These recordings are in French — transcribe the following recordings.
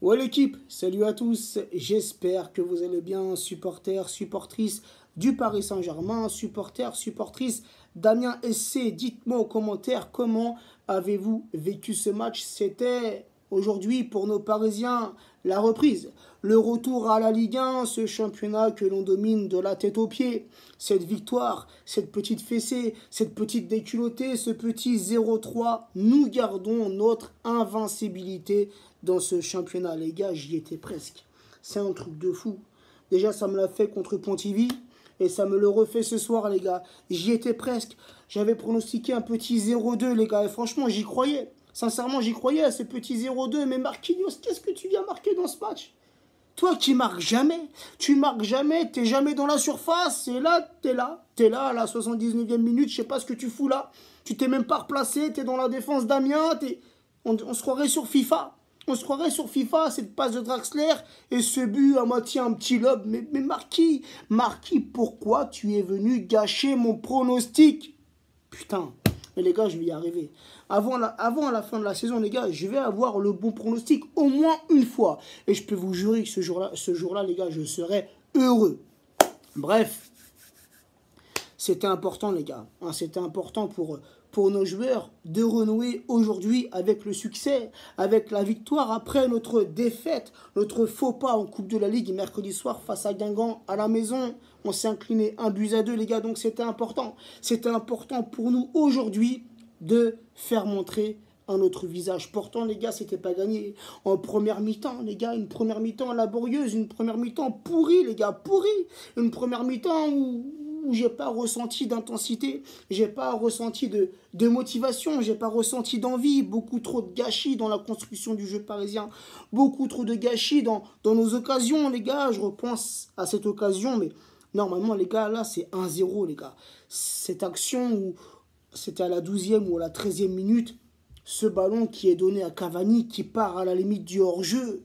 Ouais l'équipe, salut à tous, j'espère que vous allez bien, supporters, supportrices du Paris Saint-Germain, supporters, supportrices d'Amiens SC, dites-moi aux commentaires comment avez-vous vécu ce match. C'était aujourd'hui pour nos Parisiens la reprise, le retour à la Ligue 1, ce championnat que l'on domine de la tête aux pieds, cette victoire, cette petite fessée, cette petite déculottée, ce petit 0-3, nous gardons notre invincibilité dans ce championnat, les gars, j'y étais presque. C'est un truc de fou. Déjà, ça me l'a fait contre Pontivy et ça me le refait ce soir, les gars. J'y étais presque. J'avais pronostiqué un petit 0-2, les gars, et franchement, j'y croyais. Sincèrement, j'y croyais à ce petit 0-2. Mais Marquinhos, qu'est-ce que tu viens marquer dans ce match? Toi qui marques jamais, tu marques jamais, t'es jamais dans la surface, et là, t'es là à la 79e minute, je sais pas ce que tu fous là, tu t'es même pas replacé, t'es dans la défense d'Amiens, on se croirait sur FIFA. On se croirait sur FIFA, cette passe de Draxler et ce but à moitié un petit lob. Mais Marquis, pourquoi tu es venu gâcher mon pronostic? Putain, mais les gars, je vais y arriver. Avant la fin de la saison, les gars, je vais avoir le bon pronostic au moins une fois. Et je peux vous jurer que ce jour-là, les gars, je serai heureux. Bref, c'était important, les gars. Hein, c'était important pour nos joueurs de renouer aujourd'hui avec le succès, avec la victoire après notre défaite, notre faux pas en Coupe de la Ligue mercredi soir face à Guingamp à la maison. On s'est incliné 1-2, les gars, donc c'était important. C'était important pour nous aujourd'hui de faire montrer un autre visage. Pourtant, les gars, c'était pas gagné. En première mi-temps, les gars, une première mi-temps laborieuse, une première mi-temps pourrie, les gars, pourrie. Une première mi-temps où j'ai pas ressenti d'intensité, j'ai pas ressenti de motivation, j'ai pas ressenti d'envie, beaucoup trop de gâchis dans la construction du jeu parisien, beaucoup trop de gâchis dans nos occasions, les gars. Je repense à cette occasion, mais normalement, les gars, là, c'est 1-0, les gars. Cette action où c'était à la 12e ou à la 13e minute, ce ballon qui est donné à Cavani, qui part à la limite du hors-jeu.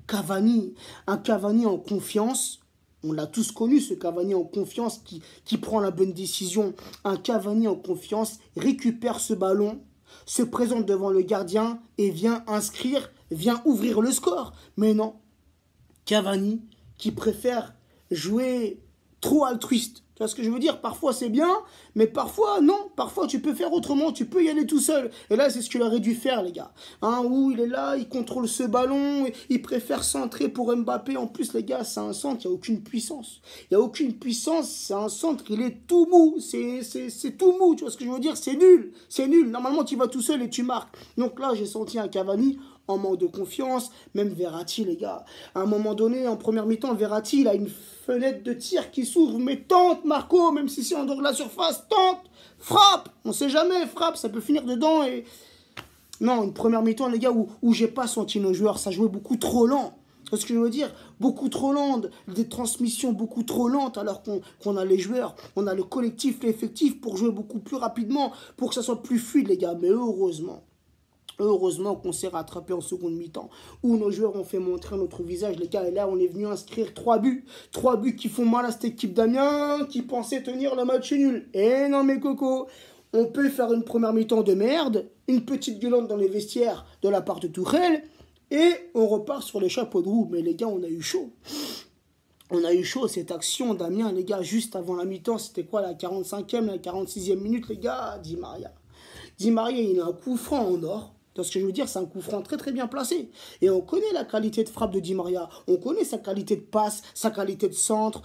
Cavani, un Cavani en confiance. On l'a tous connu, ce Cavani en confiance qui prend la bonne décision. Un Cavani en confiance récupère ce ballon, se présente devant le gardien et vient inscrire, vient ouvrir le score. Mais non, Cavani qui préfère jouer trop altruiste. Tu vois ce que je veux dire? Parfois c'est bien, mais parfois non. Parfois tu peux faire autrement, tu peux y aller tout seul. Et là c'est ce qu'il aurait dû faire, les gars. Hein, où il est là, il contrôle ce ballon, il préfère centrer pour Mbappé. En plus les gars, c'est un centre, il n'y a aucune puissance. Il n'y a aucune puissance, c'est un centre, il est tout mou. C'est tout mou, tu vois ce que je veux dire? C'est nul, c'est nul. Normalement tu vas tout seul et tu marques. Donc là j'ai senti un Cavani en manque de confiance, même Verratti, les gars. À un moment donné, en première mi-temps, Verratti, il a une fenêtre de tir qui s'ouvre, mais tente, Marco, même si c'est en dehors de la surface, tente, frappe, on sait jamais, frappe, ça peut finir dedans. Et non, une première mi-temps, les gars, où j'ai pas senti nos joueurs, ça jouait beaucoup trop lent. C'est ce que je veux dire, beaucoup trop lent, des transmissions beaucoup trop lentes, alors qu'on a les joueurs, on a le collectif, l'effectif pour jouer beaucoup plus rapidement, pour que ça soit plus fluide, les gars. Mais heureusement qu'on s'est rattrapé en seconde mi-temps, où nos joueurs ont fait montrer notre visage, les gars. Et là, on est venu inscrire 3 buts. 3 buts qui font mal à cette équipe d'Amiens, qui pensait tenir le match nul. Et non, mes cocos, on peut faire une première mi-temps de merde, une petite gueulante dans les vestiaires de la part de Tourelle, et on repart sur les chapeaux de roue. Mais les gars, on a eu chaud. On a eu chaud, cette action d'Amiens, les gars, juste avant la mi-temps. C'était quoi, la 45e, la 46e minute, les gars? Di Maria. Di Maria, il a un coup franc en or. Ce que je veux dire, c'est un coup franc très très bien placé. Et on connaît la qualité de frappe de Di Maria. On connaît sa qualité de passe, sa qualité de centre.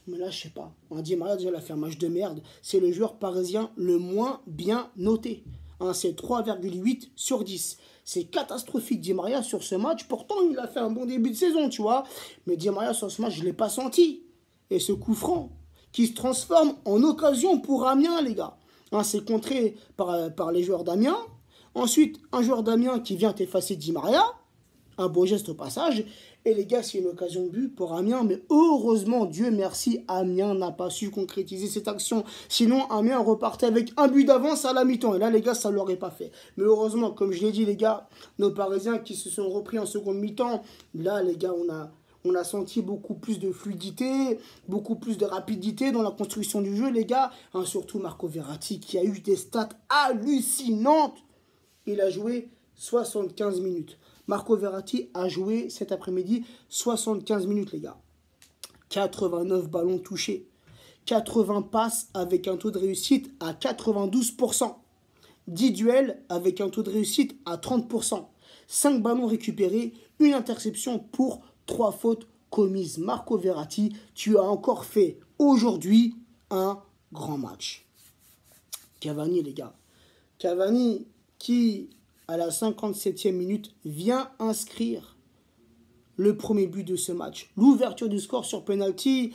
Mais là, je sais pas. Di Maria, déjà, il a fait un match de merde. C'est le joueur parisien le moins bien noté. Hein, c'est 3,8 sur 10. C'est catastrophique, Di Maria, sur ce match. Pourtant, il a fait un bon début de saison, tu vois. Mais Di Maria, sur ce match, je ne l'ai pas senti. Et ce coup franc, qui se transforme en occasion pour Amiens, les gars. Hein, c'est contré par les joueurs d'Amiens. Ensuite, un joueur d'Amiens qui vient t'effacer Di Maria, un beau geste au passage. Et les gars, c'est une occasion de but pour Amiens. Mais heureusement, Dieu merci, Amiens n'a pas su concrétiser cette action. Sinon, Amiens repartait avec un but d'avance à la mi-temps. Et là, les gars, ça ne l'aurait pas fait. Mais heureusement, comme je l'ai dit, les gars, nos Parisiens qui se sont repris en seconde mi-temps, là, les gars, on a senti beaucoup plus de fluidité, beaucoup plus de rapidité dans la construction du jeu, les gars. Hein, surtout Marco Verratti qui a eu des stats hallucinantes. Il a joué 75 minutes. Marco Verratti a joué cet après-midi 75 minutes, les gars. 89 ballons touchés. 80 passes avec un taux de réussite à 92%. 10 duels avec un taux de réussite à 30%. 5 ballons récupérés, une interception pour 3 fautes commises. Marco Verratti, tu as encore fait aujourd'hui un grand match. Cavani, les gars. Cavani qui, à la 57e minute, vient inscrire le premier but de ce match. L'ouverture du score sur penalty.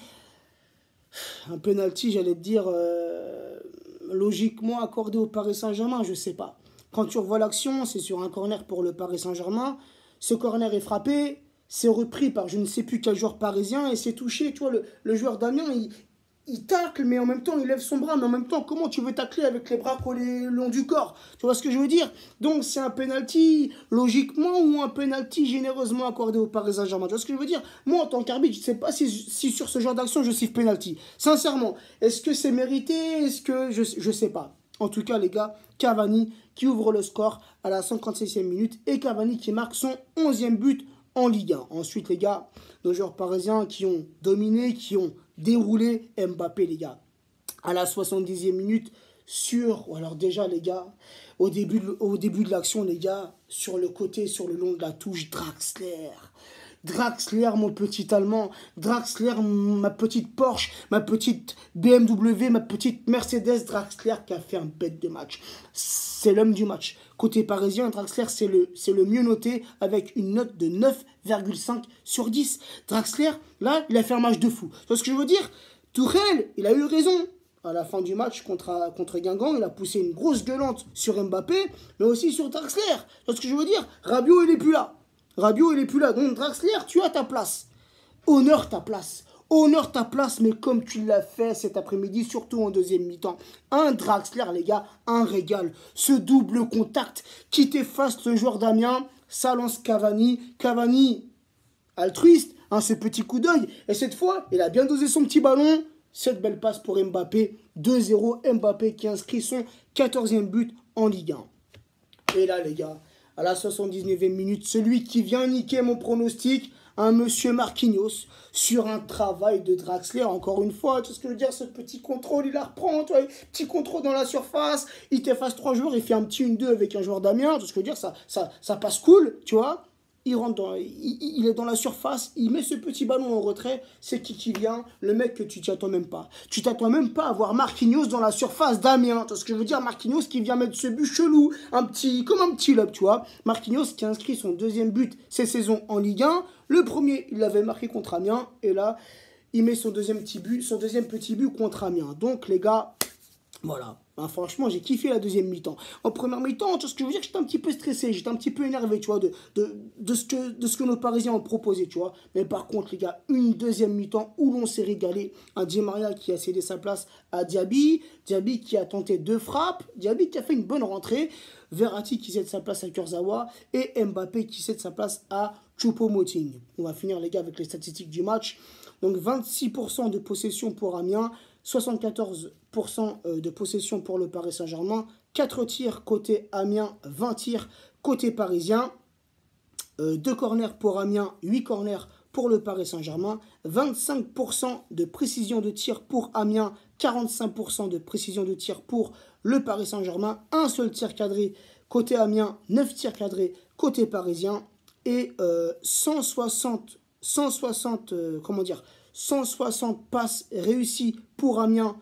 Un penalty, j'allais te dire, logiquement accordé au Paris Saint-Germain, je ne sais pas. Quand tu revois l'action, c'est sur un corner pour le Paris Saint-Germain. Ce corner est frappé, c'est repris par je ne sais plus quel joueur parisien et c'est touché. Tu vois, le joueur d'Amiens, il tacle, mais en même temps, il lève son bras. Mais en même temps, comment tu veux tacler avec les bras collés le long du corps? Tu vois ce que je veux dire? Donc, c'est un penalty logiquement ou un penalty généreusement accordé au Paris Saint-Germain. Tu vois ce que je veux dire? Moi, en tant qu'arbitre, je ne sais pas si sur ce genre d'action, je siffle penalty. Sincèrement, est-ce que c'est mérité? Est-ce que je ne sais pas. En tout cas, les gars, Cavani qui ouvre le score à la 56e minute et Cavani qui marque son 11e but en Ligue 1. Ensuite, les gars, nos joueurs parisiens qui ont dominé, qui ont déroulé Mbappé, les gars. À la 70e minute, alors déjà, les gars, au début de l'action, les gars, sur le côté, sur le long de la touche, Draxler. Draxler, mon petit Allemand. Draxler, ma petite Porsche, ma petite BMW, ma petite Mercedes. Draxler qui a fait un bête de match. C'est l'homme du match. Côté parisien, Draxler, c'est le mieux noté avec une note de 9,5 sur 10. Draxler, là, il a fait un match de fou. Tu vois ce que je veux dire? Tourelle, il a eu raison. À la fin du match contre Guingamp, il a poussé une grosse gueulante sur Mbappé, mais aussi sur Draxler. Tu vois ce que je veux dire? Rabiot, il n'est plus là. Rabiot, il n'est plus là. Donc, Draxler, tu as ta place. Honore ta place. Honore ta place, mais comme tu l'as fait cet après-midi, surtout en deuxième mi-temps. Un Draxler, les gars, un régal. Ce double contact qui t'efface le joueur d'Amiens, ça lance Cavani. Cavani, altruiste, hein, ce petit coup d'œil. Et cette fois, il a bien dosé son petit ballon. Cette belle passe pour Mbappé. 2-0, Mbappé qui inscrit son 14e but en Ligue 1. Et là, les gars, à la 79e minute, celui qui vient niquer mon pronostic, un monsieur Marquinhos, sur un travail de Draxler, encore une fois, tu sais ce que je veux dire, ce petit contrôle, il la reprend, tu vois, petit contrôle dans la surface, il t'efface 3 joueurs, il fait un petit 1-2 avec un joueur d'Amiens, tu sais ce que je veux dire, ça passe cool, tu vois. Il est dans la surface, il met ce petit ballon en retrait, c'est qui vient, le mec que tu t'y attends même pas. Tu t'attends même pas à voir Marquinhos dans la surface d'Amiens. Tu vois ce que je veux dire? Marquinhos qui vient mettre ce but chelou, comme un petit lob, tu vois. Marquinhos qui a inscrit son 2e but cette saison en Ligue 1. Le premier, il l'avait marqué contre Amiens, et là, il met son deuxième petit but contre Amiens. Donc les gars, voilà. Hein, franchement, j'ai kiffé la deuxième mi-temps. En première mi-temps, tu vois ce que je veux dire, j'étais un petit peu stressé, j'étais un petit peu énervé, tu vois, de ce que nos Parisiens ont proposé, tu vois. Mais par contre, les gars, une deuxième mi-temps où l'on s'est régalé. Un Di Maria qui a cédé sa place à Diaby, Diaby qui a tenté 2 frappes, Diaby qui a fait une bonne rentrée, Verratti qui cède sa place à Kurzawa et Mbappé qui cède sa place à Choupo-Moting. On va finir, les gars, avec les statistiques du match. Donc 26% de possession pour Amiens, 74% de possession pour le Paris Saint-Germain, 4 tirs côté Amiens, 20 tirs côté parisien, 2 corners pour Amiens, 8 corners pour le Paris Saint-Germain, 25% de précision de tir pour Amiens, 45% de précision de tir pour le Paris Saint-Germain, un seul tir cadré côté Amiens, 9 tirs cadrés côté parisien et 160 passes réussies pour Amiens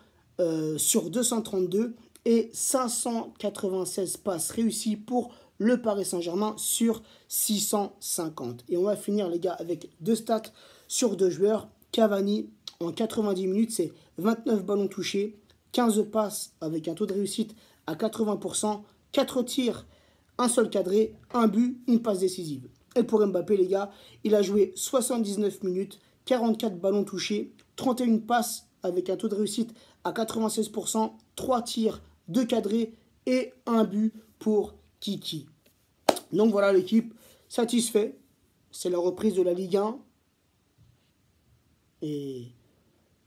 sur 232 et 596 passes réussies pour le Paris Saint-Germain sur 650. Et on va finir, les gars, avec 2 stats sur 2 joueurs. Cavani, en 90 minutes, c'est 29 ballons touchés, 15 passes avec un taux de réussite à 80%, 4 tirs, un seul cadré, un but, une passe décisive. Et pour Mbappé, les gars, il a joué 79 minutes, 44 ballons touchés, 31 passes avec un taux de réussite à 96%, 3 tirs, 2 cadrés et un but pour Kiki. Donc voilà, l'équipe, satisfait. C'est la reprise de la Ligue 1. Et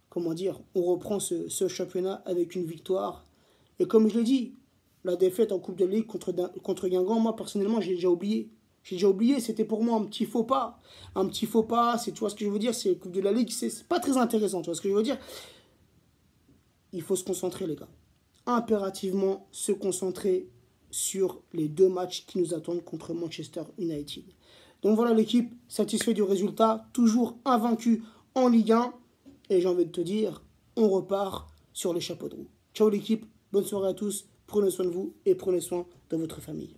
comment dire, on reprend ce championnat avec une victoire. Et comme je l'ai dit, la défaite en Coupe de Ligue contre Guingamp, moi personnellement, j'ai déjà oublié. J'ai déjà oublié, c'était pour moi un petit faux pas. Un petit faux pas, tu vois ce que je veux dire, c'est Coupe de la Ligue, c'est pas très intéressant, tu vois ce que je veux dire. Il faut se concentrer, les gars. Impérativement se concentrer sur les 2 matchs qui nous attendent contre Manchester United. Donc voilà l'équipe, satisfait du résultat, toujours invaincu en Ligue 1. Et j'ai envie de te dire, on repart sur les chapeaux de roue. Ciao l'équipe, bonne soirée à tous, prenez soin de vous et prenez soin de votre famille.